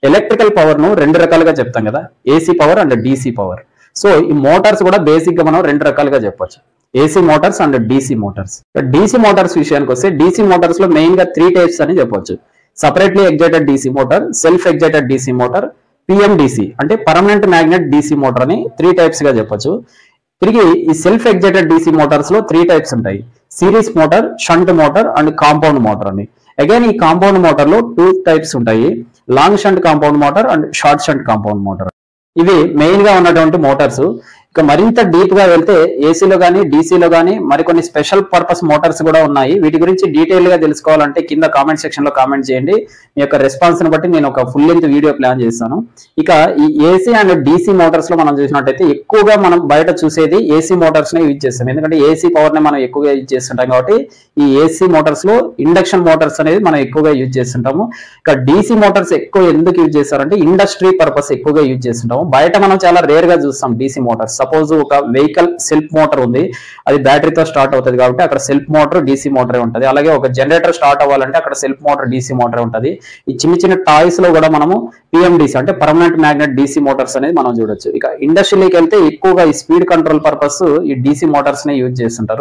Electrical power ను రెండు రకాలుగా చెప్తాం కదా, AC power and DC power. So ఈ మోటార్స్ కూడా బేసిక్ గా మనం రెండు రకాలుగా చెప్పొచ్చు, AC Motors and DC Motors. DC Motors విషయానికి వస్తే డీసీ మోటార్స్ లో మెయిన్ గా 3 టైప్స్ అని చెప్పొచ్చు. Separately excited DC motor, self excited DC motor, PMDC అంటే పర్మనెంట్ మ్యాగ్నెట్ డీసీ మోటార్ అని 3 టైప్స్ గా చెప్పొచ్చు. తిరిగి ఈ సెల్ఫ్ ఎగ్జైటెడ్ డీసీ మోటార్స్ లో 3 టైప్స్ ఉంటాయి, series motor, shunt motor and compound motor అని. అగైన్ ఈ కాంపౌండ్ మోటార్ లో 2 టైప్స్ ఉంటాయి, long shunt compound motor and short shunt compound motor. ఇవి మెయిన్ గా ఉన్నటువంటి మోటార్స్. ఇక మరింత డీప్ గా వెళ్తే ఏసీలో కానీ డీసీలో కానీ మరికొన్ని స్పెషల్ పర్పస్ మోటార్స్ కూడా ఉన్నాయి. వీటి గురించి డీటెయిల్ గా తెలుసుకోవాలంటే కింద కామెంట్ సెక్షన్ లో కామెంట్ చేయండి. మీ యొక్క రెస్పాన్స్ ని బట్టి నేను ఒక ఫుల్ లెంత్ వీడియో ప్లాన్ చేస్తాను. ఇక ఈ ఏసీ అండ్ డీసీ మోటార్స్ లో మనం చూసినట్టయితే ఎక్కువగా మనం బయట చూసేది ఏసీ మోటార్స్ నే యూజ్ చేస్తాం, ఎందుకంటే ఏసీ పవర్ ని మనం ఎక్కువగా యూజ్ చేస్తుంటాం. కాబట్టి ఈ ఏసీ మోటార్స్ లో ఇండక్షన్ మోటార్స్ అనేది మనం ఎక్కువగా యూజ్ చేస్తుంటాము. ఇక డీసీ మోటార్స్ ఎక్కువ ఎందుకు యూజ్ చేస్తారంటే ఇండస్ట్రీ పర్పస్ ఎక్కువగా యూజ్ చేస్తుంటాము. బయట మనం చాలా రేర్ గా చూస్తాం డీసీ మోటార్స్. సపోజ్ ఒక వెహికల్ సెల్ఫ్ మోటార్ ఉంది, అది బ్యాటరీతో స్టార్ట్ అవుతుంది కాబట్టి అక్కడ సెల్ఫ్ మోటార్ డీసీ మోటారే ఉంటుంది. అలాగే ఒక జనరేటర్ స్టార్ట్ అవ్వాలంటే అక్కడ సెల్ఫ్ మోటార్ డీసీ మోటారే ఉంటుంది. ఈ చిన్న చిన్న టాయ్స్ లో కూడా మనము పిఎండిసి అంటే పర్మనెంట్ మ్యాగ్నెట్ డీసీ మోటార్స్ అనేది మనం చూడొచ్చు. ఇక ఇండస్ట్రీలోకి వెళ్తే ఎక్కువగా ఈ స్పీడ్ కంట్రోల్ పర్పస్ ఈ డీసీ మోటార్స్ నే యూజ్ చేస్తుంటారు.